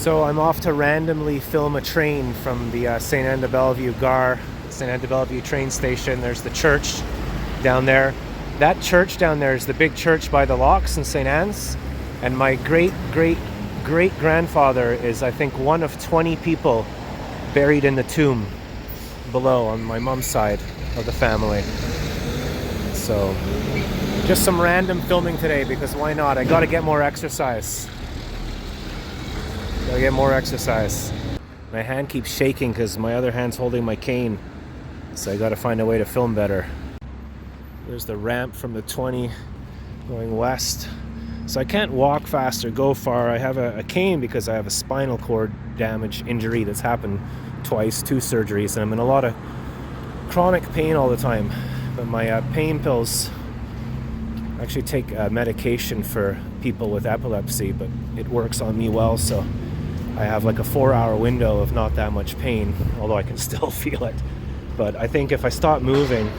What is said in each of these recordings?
So I'm off to randomly film a train from the St. Anne de Bellevue Gare, St. Anne de Bellevue train station. There's the church down there. That church down there is the big church by the locks in St. Anne's. And my great-great-great-grandfather is, I think, one of 20 people buried in the tomb below on my mom's side of the family. So just some random filming today because why not? I gotta get more exercise. Gotta get more exercise. My hand keeps shaking because my other hand's holding my cane. So I gotta find a way to film better. There's the ramp from the 20 going west. So I can't walk fast or go far. I have a cane because I have a spinal cord damage injury that's happened twice, 2 surgeries, and I'm in a lot of chronic pain all the time. But my pain pills, I actually take medication for people with epilepsy, but it works on me well, so I have like a 4-hour window of not that much pain, although I can still feel it. But I think if I stop moving,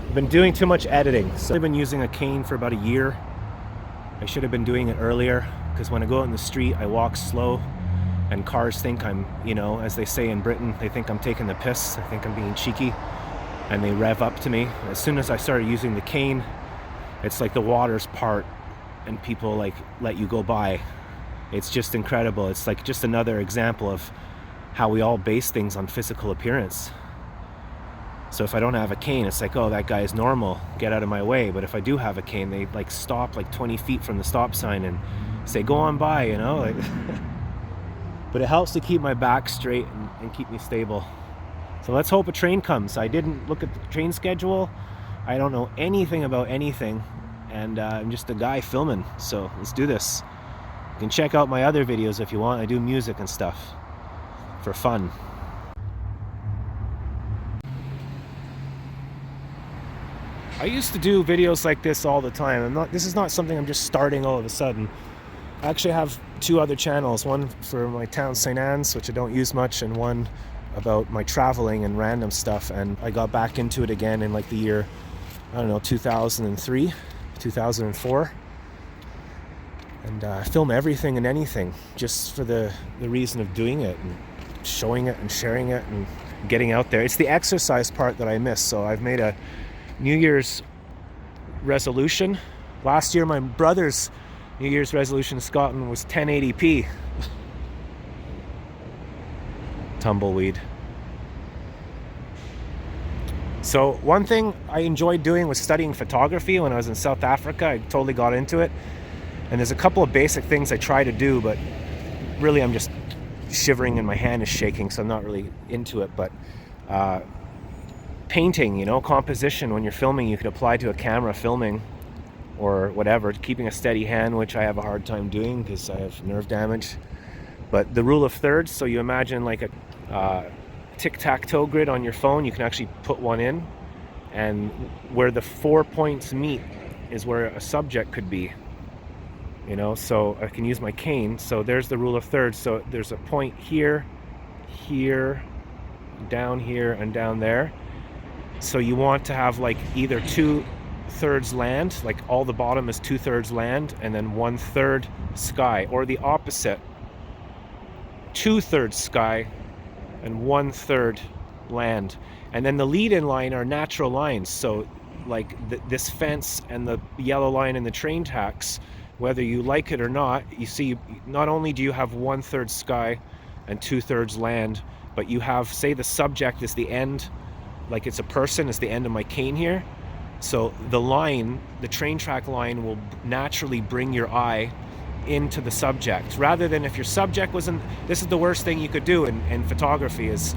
I've been doing too much editing. So I've been using a cane for about a year. I should have been doing it earlier, because when I go out in the street, I walk slow, and cars think I'm, as they say in Britain, they think I'm taking the piss. I think I'm being cheeky, and they rev up to me. As soon as I started using the cane, it's like the waters part, and people like let you go by. It's just incredible. It's like just another example of how we all base things on physical appearance. So if I don't have a cane, it's like, oh, that guy is normal, get out of my way. But if I do have a cane, they like stop like 20 feet from the stop sign and say, go on by, like but it helps to keep my back straight and keep me stable. So let's hope a train comes. I didn't look at the train schedule. I don't know anything about anything, and I'm just a guy filming. So let's do this. You can check out my other videos if you want. I do music and stuff for fun. I used to do videos like this all the time. This is not something I'm just starting all of a sudden. I actually have 2 other channels, one for my town St. Anne's, which I don't use much, and one about my traveling and random stuff. And I got back into it again in like the year, 2003, 2004. And I film everything and anything just for the reason of doing it and showing it and sharing it and getting out there. It's the exercise part that I miss. So I've made a New Year's resolution. Last year, my brother's New Year's resolution in Scotland was 1080p. Tumbleweed. So one thing I enjoyed doing was studying photography when I was in South Africa. I totally got into it. And there's a couple of basic things I try to do, but really I'm just shivering and my hand is shaking, so I'm not really into it. But painting, composition, when you're filming, you can apply to a camera filming or whatever, keeping a steady hand, which I have a hard time doing because I have nerve damage. But the rule of thirds, so you imagine like a tic-tac-toe grid on your phone, you can actually put one in, and where the 4 points meet is where a subject could be. So I can use my cane. So there's the rule of thirds. So there's a point here, here, down here, and down there. So you want to have like either 2/3 land, like all the bottom is 2/3 land, and then 1/3 sky, or the opposite, 2/3 sky and 1/3 land. And then the lead-in line are natural lines. So like this fence and the yellow line in the train tracks, whether you like it or not, you see, not only do you have 1/3 sky and 2/3 land, but you have, say the subject is the end, like it's a person, is the end of my cane here. So the line, the train track line, will naturally bring your eye into the subject, rather than if your subject wasn't. This is the worst thing you could do in photography is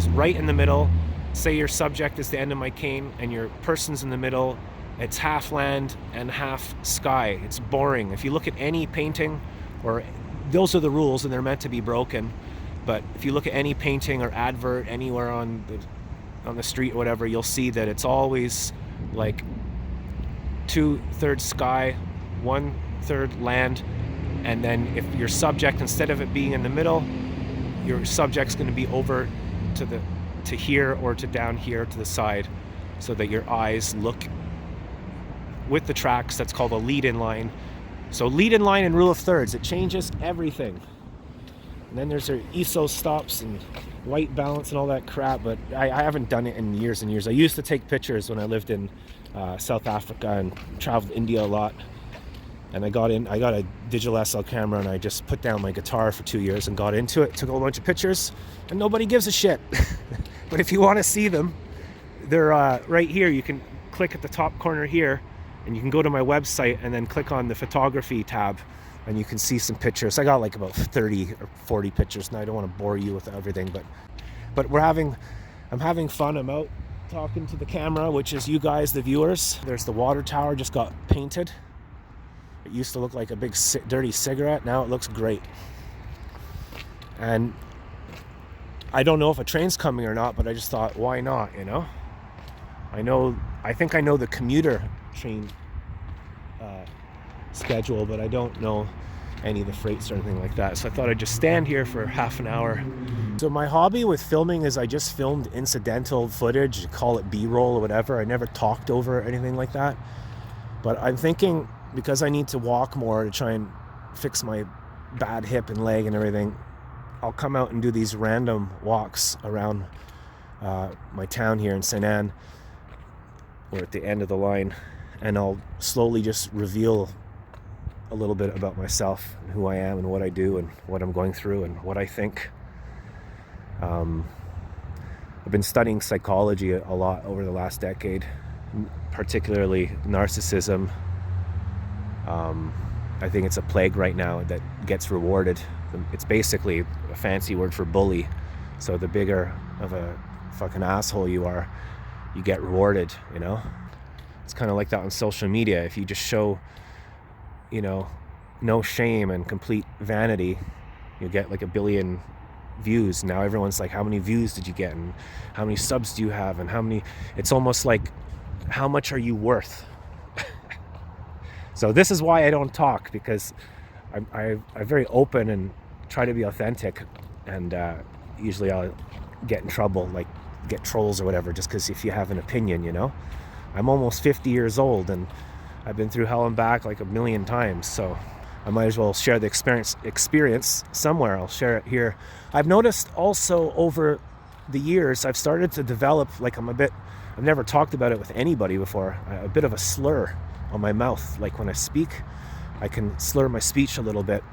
right in the middle. Say your subject is the end of my cane and your person's in the middle. It's half land and half sky. It's boring. If you look at any painting, or those are the rules and they're meant to be broken, but if you look at any painting or advert anywhere on the street or whatever, you'll see that it's always like 2/3 sky, 1/3 land, and then if your subject, instead of it being in the middle, your subject's going to be over to here or to down here to the side, so that your eyes look with the tracks. That's called a lead-in line. So lead-in line and rule of thirds, it changes everything. And then there's their ESO stops and white balance and all that crap, but I haven't done it in years and years. I used to take pictures when I lived in South Africa and traveled India a lot. And I got a digital SL camera, and I just put down my guitar for 2 years and got into it, took a whole bunch of pictures, and nobody gives a shit. But if you want to see them, they're right here. You can click at the top corner here, and you can go to my website and then click on the photography tab, and you can see some pictures. I got like about 30 or 40 pictures now. I don't want to bore you with everything, but I'm having fun. I'm out talking to the camera, which is you guys, the viewers. There's the water tower, just got painted. It used to look like a big dirty cigarette. Now it looks great. And I don't know if a train's coming or not, but I just thought, why not, you know? I think I know the commuter train schedule, but I don't know any of the freights or anything like that. So I thought I'd just stand here for half an hour. So my hobby with filming is I just filmed incidental footage, call it B-roll or whatever. I never talked over anything like that. But I'm thinking, because I need to walk more to try and fix my bad hip and leg and everything, I'll come out and do these random walks around my town here in St. Anne. We're at the end of the line, and I'll slowly just reveal a little bit about myself and who I am and what I do and what I'm going through and what I think. I've been studying psychology a lot over the last decade, particularly narcissism. I think it's a plague right now that gets rewarded. It's basically a fancy word for bully. So the bigger of a fucking asshole you are, you get rewarded, you know? It's kind of like that on social media. If you just show, you know, no shame and complete vanity, you get like 1 billion views. Now everyone's like, how many views did you get? And how many subs do you have? And how many... It's almost like, how much are you worth? So this is why I don't talk, because I'm very open and try to be authentic, and usually I'll get in trouble, like get trolls or whatever, just because if you have an opinion, you know. I'm almost 50 years old, and I've been through hell and back like 1 million times, so I might as well share the experience somewhere. I'll share it here. I've noticed also over the years, I've started to develop, like I've never talked about it with anybody before, a bit of a slur on my mouth. Like when I speak, I can slur my speech a little bit.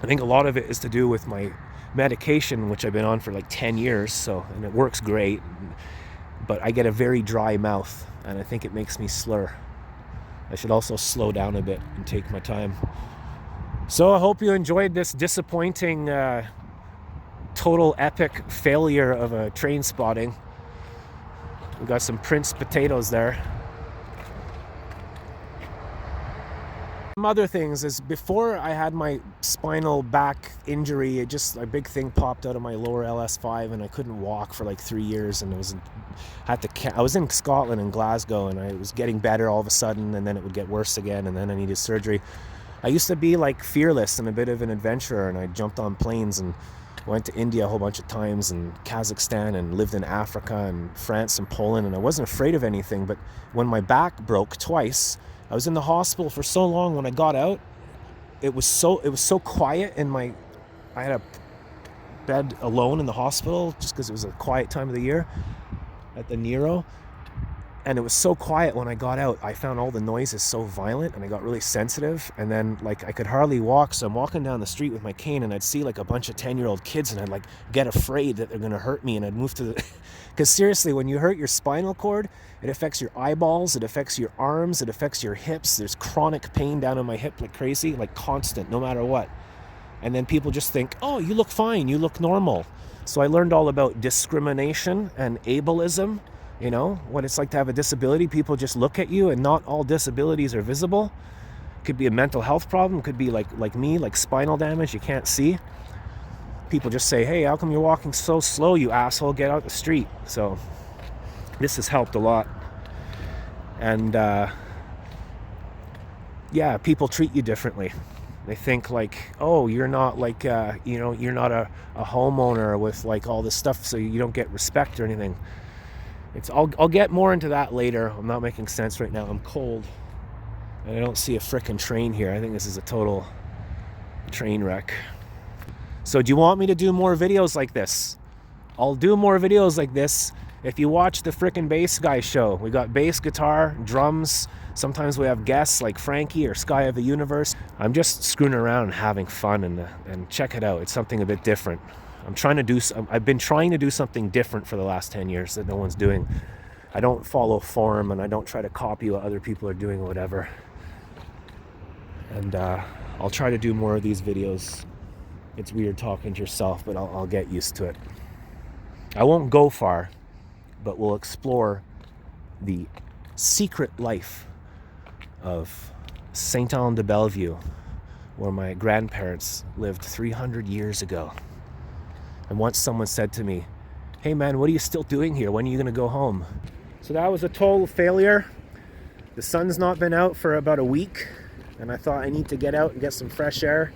I think a lot of it is to do with my medication, which I've been on for like 10 years, and it works great, but I get a very dry mouth, and I think it makes me slur. I should also slow down a bit and take my time. So I hope you enjoyed this disappointing, total epic failure of a train spotting. We got some Prince potatoes there. Some other things is, before I had my spinal back injury, a big thing popped out of my lower LS5, and I couldn't walk for like 3 years, and I was in Scotland, in Glasgow, and I was getting better all of a sudden, and then it would get worse again, and then I needed surgery. I used to be like fearless and a bit of an adventurer, and I jumped on planes and went to India a whole bunch of times, and Kazakhstan, and lived in Africa and France and Poland, and I wasn't afraid of anything. But when my back broke twice, I was in the hospital for so long. When I got out, it was so quiet I had a bed alone in the hospital just because it was a quiet time of the year at the Nero. And it was so quiet when I got out. I found all the noises so violent, and I got really sensitive. And then like I could hardly walk, so I'm walking down the street with my cane, and I'd see like a bunch of 10-year-old kids, and I'd like get afraid that they're gonna hurt me, and I'd move to the because seriously, when you hurt your spinal cord, it affects your eyeballs, it affects your arms, it affects your hips. There's chronic pain down in my hip like crazy, like constant, no matter what. And then people just think, oh, you look fine, you look normal. So I learned all about discrimination and ableism. You know, what it's like to have a disability. People just look at you, and not all disabilities are visible. It could be a mental health problem. It could be like me, like spinal damage. You can't see. People just say, hey, how come you're walking so slow, you asshole? Get out the street. So this has helped a lot. And yeah, people treat you differently. They think like, oh, you're not like, you're not a homeowner with like all this stuff, so you don't get respect or anything. I'll get more into that later. I'm not making sense right now. I'm cold, and I don't see a frickin' train here. I think this is a total train wreck. So do you want me to do more videos like this? I'll do more videos like this if you watch the frickin' bass guy show. We got bass, guitar, drums. Sometimes we have guests like Frankie or Sky of the Universe. I'm just screwing around and having fun, and check it out. It's something a bit different. I've been trying to do something different for the last 10 years that no one's doing. I don't follow form, and I don't try to copy what other people are doing or whatever. And I'll try to do more of these videos. It's weird talking to yourself, but I'll get used to it. I won't go far, but we'll explore the secret life of Saint-Anne-de-Bellevue, where my grandparents lived 300 years ago. And once someone said to me, "Hey man, what are you still doing here? When are you going to go home?" So that was a total failure. The sun's not been out for about a week, and I thought I need to get out and get some fresh air.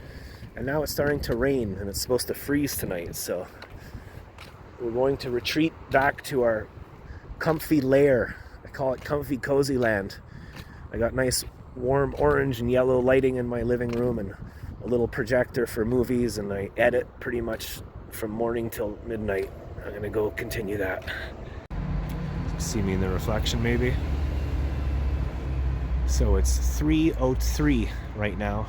And now it's starting to rain, and it's supposed to freeze tonight, so we're going to retreat back to our comfy lair. I call it comfy cozy land. I got nice warm orange and yellow lighting in my living room and a little projector for movies, and I edit pretty much from morning till midnight. I'm gonna go continue that. See me in the reflection maybe? So it's 3:03 right now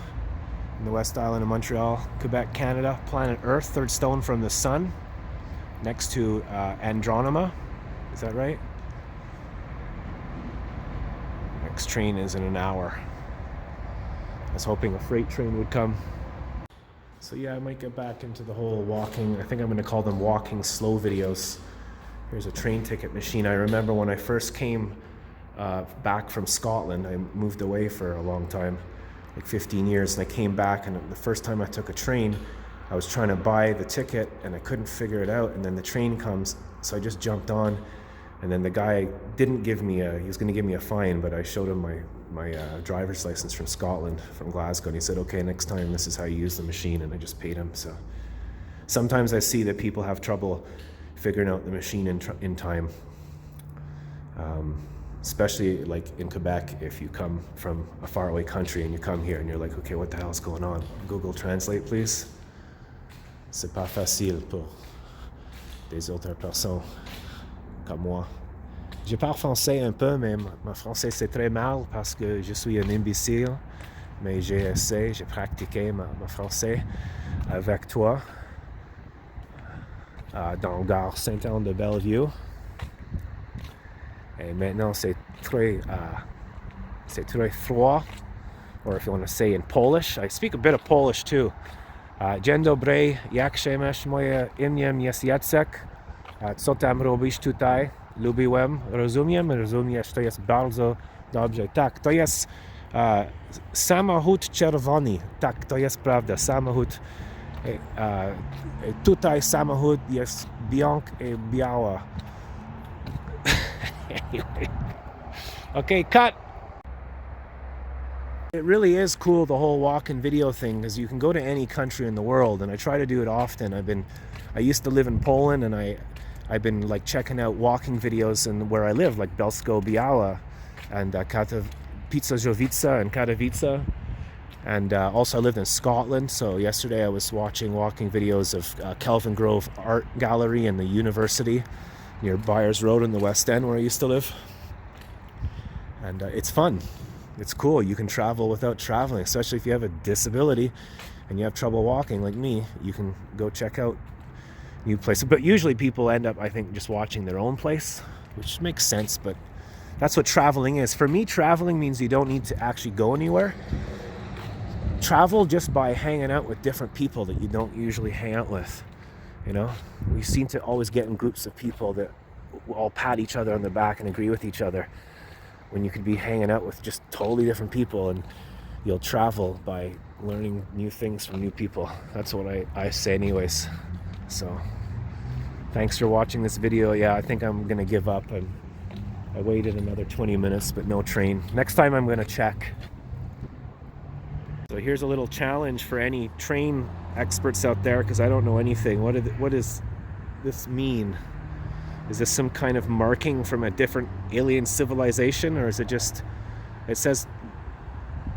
in the West Island of Montreal, Quebec, Canada. Planet Earth, third stone from the sun, next to Andromeda. Is that right? Next train is in an hour. I was hoping a freight train would come. So yeah, I might get back into the whole walking. I think I'm going to call them walking slow videos. Here's a train ticket machine. I remember when I first came back from Scotland. I moved away for a long time, like 15 years, and I came back, and the first time I took a train, I was trying to buy the ticket and I couldn't figure it out, and then the train comes, so I just jumped on, and then the guy didn't give me he was going to give me a fine, but I showed him my driver's license from Scotland, from Glasgow, and he said, "Okay, next time this is how you use the machine," and I just paid him. So sometimes I see that people have trouble figuring out the machine in time, especially like in Quebec. If you come from a faraway country and you come here and you're like, "Okay, what the hell is going on? Google Translate, please." C'est pas facile pour des autres personnes comme moi. Je parle français un peu, mais mon français c'est très mal parce que je suis un imbécile. Mais j'ai pratiqué mon français avec toi dans la gare Saint-Anne-de-Bellevue. Et maintenant c'est très froid. Or if you want to say in Polish, I speak a bit of Polish too. Dzień dobry, jak się masz? Moje imię jest Jacek. Co tam robisz tutaj? Lubiłem, rozumiesz, to jest bardzo dobrze. Tak, to jest samochód czerwony. Tak, to jest prawda, samochód. Tutaj samochód jest biała. Anyway. Okay, cut! It really is cool, the whole walk-in video thing, because you can go to any country in the world, and I try to do it often. I used to live in Poland, and I've been like checking out walking videos and where I live, like Bielsko-Biała and Pizza and Katowice. And also I lived in Scotland, so yesterday I was watching walking videos of Kelvin Grove Art Gallery and the University near Byers Road in the West End where I used to live. And it's fun. It's cool. You can travel without traveling, especially if you have a disability and you have trouble walking like me. You can go check out new places. But usually people end up, I think, just watching their own place, which makes sense, but that's what traveling is. For me, traveling means you don't need to actually go anywhere. Travel just by hanging out with different people that you don't usually hang out with. You know, we seem to always get in groups of people that all pat each other on the back and agree with each other, when you could be hanging out with just totally different people, and you'll travel by learning new things from new people. That's what I say anyways. So thanks for watching this video. Yeah, I think I'm gonna give up. I waited another 20 minutes, but no train. Next time I'm gonna check. So here's a little challenge for any train experts out there, because I don't know anything. What does this mean? Is this some kind of marking from a different alien civilization, or is it just, it says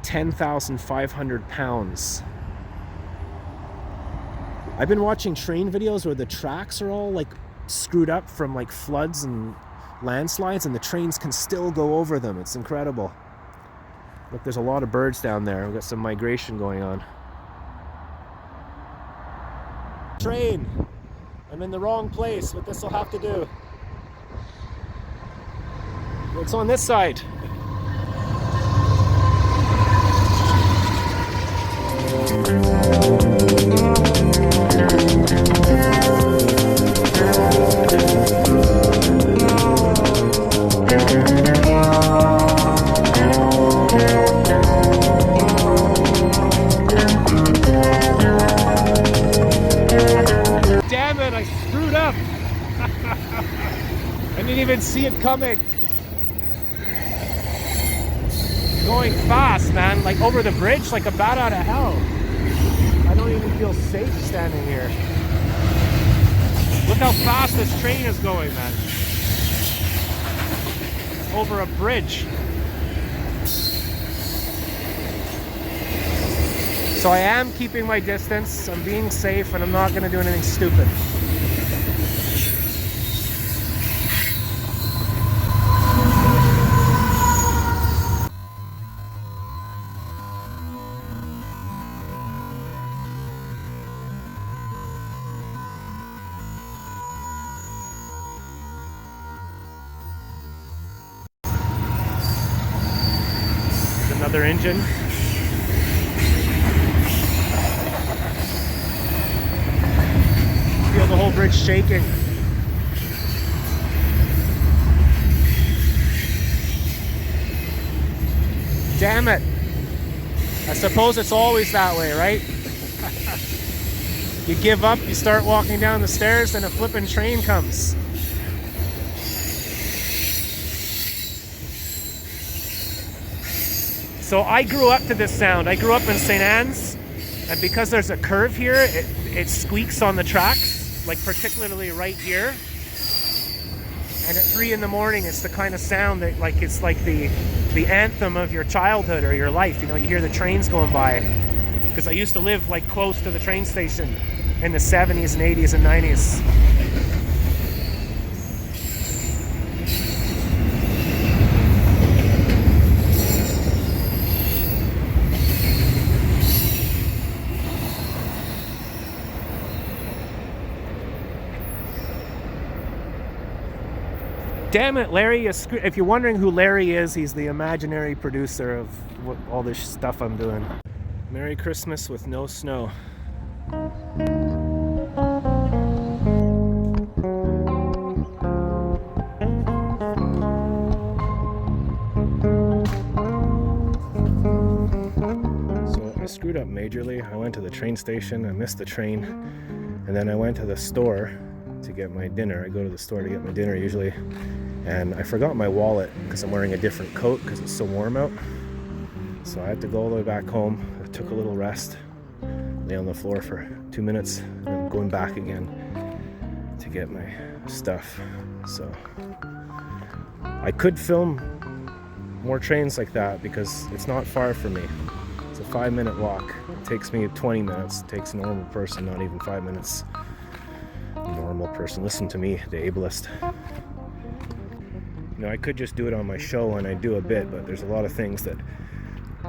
10,500 pounds. I've been watching train videos where the tracks are all like screwed up from like floods and landslides, and the trains can still go over them. It's incredible. Look, there's a lot of birds down there. We've got some migration going on. Train. I'm in the wrong place, but this will have to do. It's on this side. Damn it, I screwed up. I didn't even see it coming. Going fast, man, like over the bridge, like a bat out of hell. I don't even feel safe standing here. Look how fast this train is going, man. Over a bridge. So I am keeping my distance, I'm being safe, and I'm not going to do anything stupid. Another engine. Feel the whole bridge shaking. Damn it. I suppose it's always that way, right? You give up, you start walking down the stairs, and a flippin' train comes. So I grew up to this sound. I grew up in St. Anne's, and because there's a curve here, it squeaks on the tracks, like particularly right here. And at 3 in the morning, it's the kind of sound that like it's like the anthem of your childhood or your life. You know, you hear the trains going by. Because I used to live like close to the train station in the 70s and 80s and 90s. Damn it, Larry. If you're wondering who Larry is, he's the imaginary producer of all this stuff I'm doing. Merry Christmas with no snow. So I screwed up majorly. I went to the train station, I missed the train, and then I went to the store to get my dinner. I go to the store to get my dinner usually, and I forgot my wallet because I'm wearing a different coat because it's so warm out. So I had to go all the way back home. I took a little rest, lay on the floor for 2 minutes, and I'm going back again to get my stuff. So I could film more trains like that because it's not far from me. It's a 5-minute walk. It takes me 20 minutes. It takes a normal person not even 5 minutes. Normal person. Listen to me, the ableist. You know, I could just do it on my show, and I do a bit, but there's a lot of things that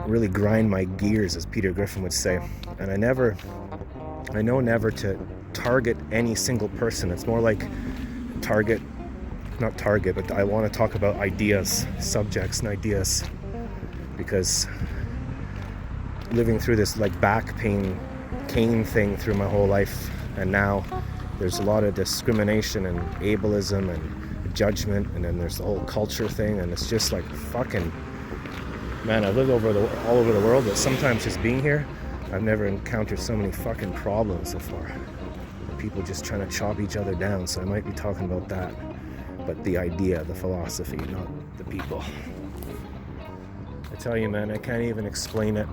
really grind my gears, as Peter Griffin would say. And I know never to target any single person. It's more like not target, but I want to talk about ideas, subjects and ideas, because living through this like back pain, cane thing through my whole life, and now there's a lot of discrimination and ableism and judgment, and then there's the whole culture thing, and it's just like fucking, man, I live all over the world, but sometimes just being here, I've never encountered so many fucking problems so far. People just trying to chop each other down, so I might be talking about that. But the idea, the philosophy, not the people. I tell you, man, I can't even explain it.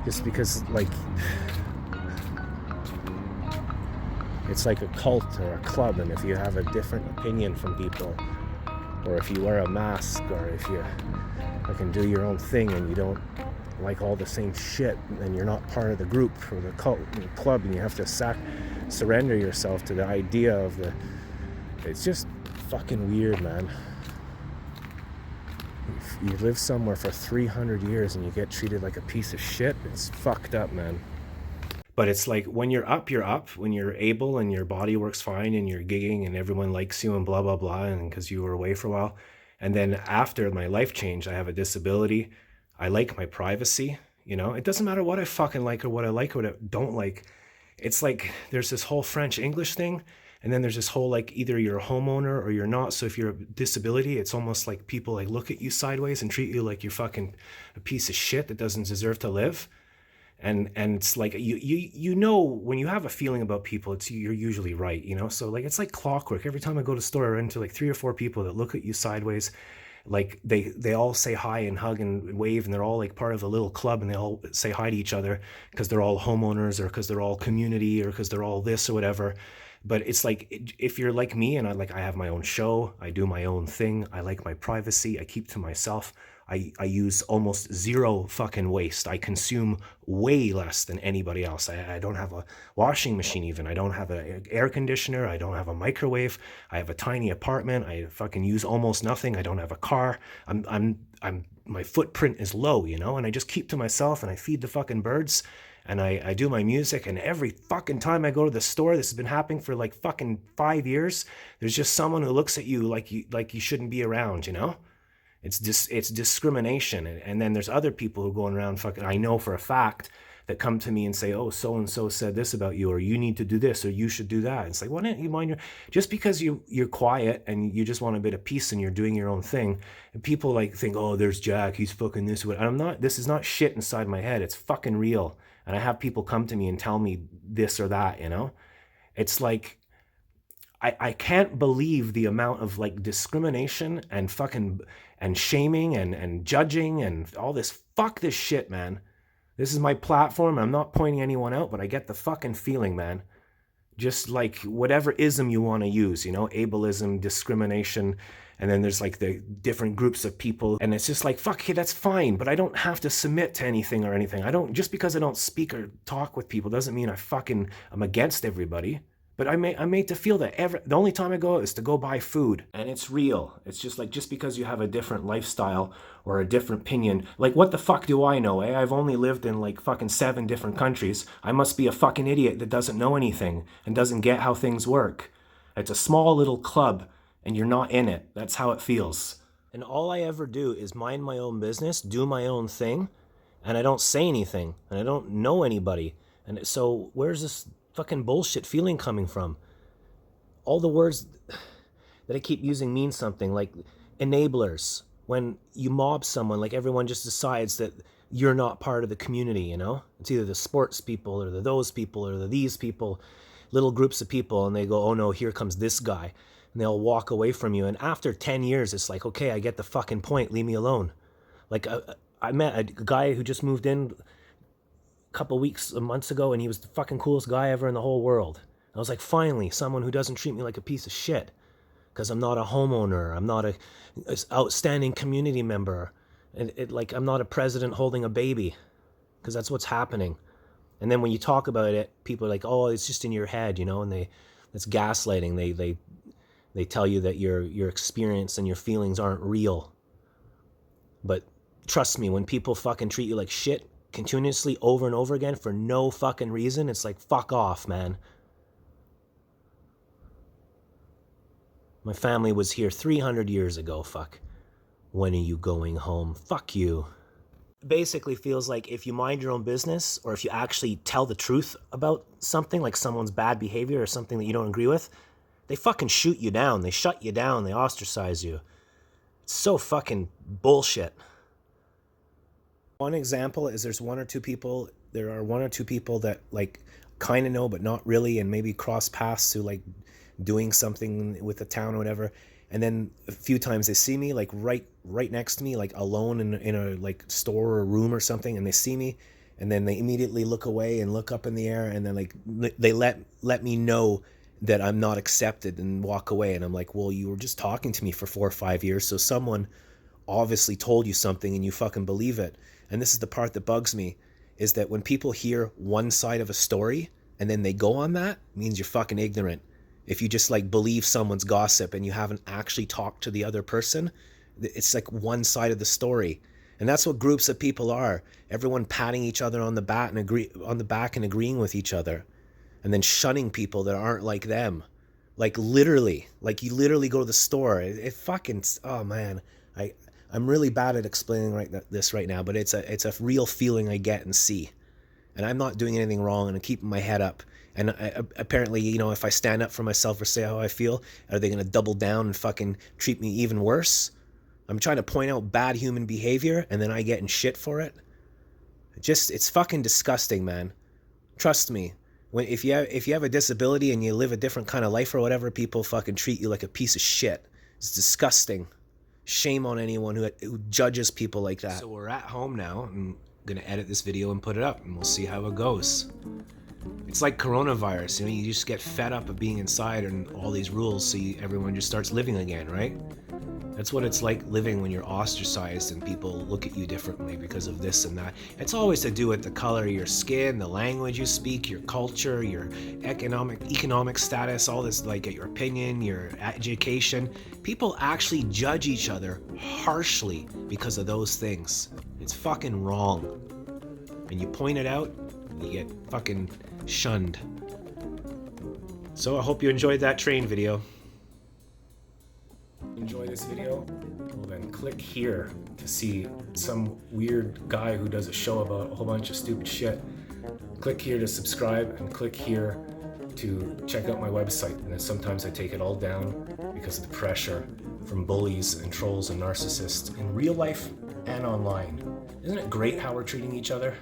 Just because, like, it's like a cult or a club, and if you have a different opinion from people, or if you wear a mask, or if you can do your own thing and you don't like all the same shit, and you're not part of the group or the club, and you have to surrender yourself to the idea of the. It's just fucking weird, man. You live somewhere for 300 years and you get treated like a piece of shit. It's fucked up, man. But it's like when you're up, when you're able and your body works fine and you're gigging and everyone likes you and blah, blah, blah, and because you were away for a while. And then after my life changed, I have a disability. I like my privacy, you know? It doesn't matter what I fucking like or what I don't like. It's like there's this whole French English thing. And then there's this whole like either you're a homeowner or you're not. So if you're a disability, it's almost like people like look at you sideways and treat you like you're fucking a piece of shit that doesn't deserve to live. And it's like you know when you have a feeling about people, you're usually right, you know. So like it's like clockwork. Every time I go to the store, I run into like 3 or 4 people that look at you sideways, like they all say hi and hug and wave, and they're all like part of a little club, and they all say hi to each other because they're all homeowners or because they're all community or because they're all this or whatever. But it's like if you're like me and I have my own show, I do my own thing, I like my privacy, I keep to myself. I use almost zero fucking waste. I consume way less than anybody else. I don't have a washing machine even. I don't have an air conditioner. I don't have a microwave. I have a tiny apartment. I fucking use almost nothing. I don't have a car. My footprint is low, you know, and I just keep to myself and I feed the fucking birds and I do my music. And every fucking time I go to the store, this has been happening for like fucking 5 years, there's just someone who looks at you like you shouldn't be around, you know? It's discrimination. And then there's other people who going around fucking, I know for a fact, that come to me and say, oh, so-and-so said this about you, or you need to do this, or you should do that. It's like, why don't you mind just because you're quiet and you just want a bit of peace and you're doing your own thing, and people like think, oh, there's Jack, he's fucking this. This is not shit inside my head. It's fucking real. And I have people come to me and tell me this or that, you know? It's like, I can't believe the amount of like discrimination and fucking and shaming and judging and all this. Fuck this shit, man. This is my platform. I'm not pointing anyone out, but I get the fucking feeling, man. Just like whatever ism you want to use, you know, ableism, discrimination, and then there's like the different groups of people, and it's just like, fuck, okay, that's fine, but I don't have to submit to anything or anything. Just because I don't speak or talk with people doesn't mean I'm against everybody. But I'm made to feel that the only time I go out is to go buy food. And it's real. It's just like, just because you have a different lifestyle or a different opinion, like what the fuck do I know, eh? I've only lived in like fucking 7 different countries. I must be a fucking idiot that doesn't know anything and doesn't get how things work. It's a small little club and you're not in it. That's how it feels. And all I ever do is mind my own business, do my own thing, and I don't say anything, and I don't know anybody. And so where's this fucking bullshit feeling coming from? All the words that I keep using mean something, like enablers. When you mob someone, like everyone just decides that you're not part of the community, you know? It's either the sports people or those people or these people, little groups of people, and they go, oh no, here comes this guy. And they'll walk away from you. And after 10 years, it's like, okay, I get the fucking point, leave me alone. Like I met a guy who just moved in couple months ago, and he was the fucking coolest guy ever in the whole world. I was like, finally, someone who doesn't treat me like a piece of shit, because I'm not a homeowner, I'm not a outstanding community member, and I'm not a president holding a baby, because that's what's happening. And then when you talk about it, people are like, oh, it's just in your head, you know, and that's gaslighting. They tell you that your experience and your feelings aren't real. But trust me, when people fucking treat you like shit continuously over and over again for no fucking reason, it's like, fuck off, man. My family was here 300 years ago, fuck. When are you going home? Fuck you. Basically feels like if you mind your own business, or if you actually tell the truth about something, like someone's bad behavior or something that you don't agree with, they fucking shoot you down, they shut you down, they ostracize you. It's so fucking bullshit. One example is there are one or two people that like kind of know but not really, and maybe cross paths to like doing something with the town or whatever, and then a few times they see me like right next to me, like alone in a like store or room or something, and they see me, and then they immediately look away and look up in the air, and then like they let me know that I'm not accepted and walk away. And I'm like, well, you were just talking to me for 4 or 5 years, so someone obviously told you something and you fucking believe it. and this is the part that bugs me, is that when people hear one side of a story and then they go on that, it means you're fucking ignorant. If you just like believe someone's gossip and you haven't actually talked to the other person, it's like one side of the story. And that's what groups of people are. Everyone patting each other on the back and agreeing with each other, and then shunning people that aren't like them. Like literally, like you literally go to the store. It fucking, oh man, I'm really bad at explaining this right now, but it's a real feeling I get and see. And I'm not doing anything wrong, and I'm keeping my head up. And apparently, you know, if I stand up for myself or say how I feel, are they going to double down and fucking treat me even worse? I'm trying to point out bad human behavior, and then I get in shit for it. It's fucking disgusting, man. Trust me. If you have a disability and you live a different kind of life or whatever, people fucking treat you like a piece of shit. It's disgusting. Shame on anyone who judges people like that. So we're at home now. I'm going to edit this video and put it up, and we'll see how it goes. It's like coronavirus, you know, you just get fed up of being inside and all these rules, so everyone just starts living again, right? That's what it's like living when you're ostracized and people look at you differently because of this and that. It's always to do with the color of your skin, the language you speak, your culture, your economic status, all this, like your opinion, your education. People actually judge each other harshly because of those things. It's fucking wrong. And you point it out, and you get fucking shunned. So I hope you enjoyed that train video. Enjoy this video? Well then click here to see some weird guy who does a show about a whole bunch of stupid shit. Click here to subscribe, and click here to check out my website. And then sometimes I take it all down because of the pressure from bullies and trolls and narcissists in real life and online. Isn't it great how we're treating each other?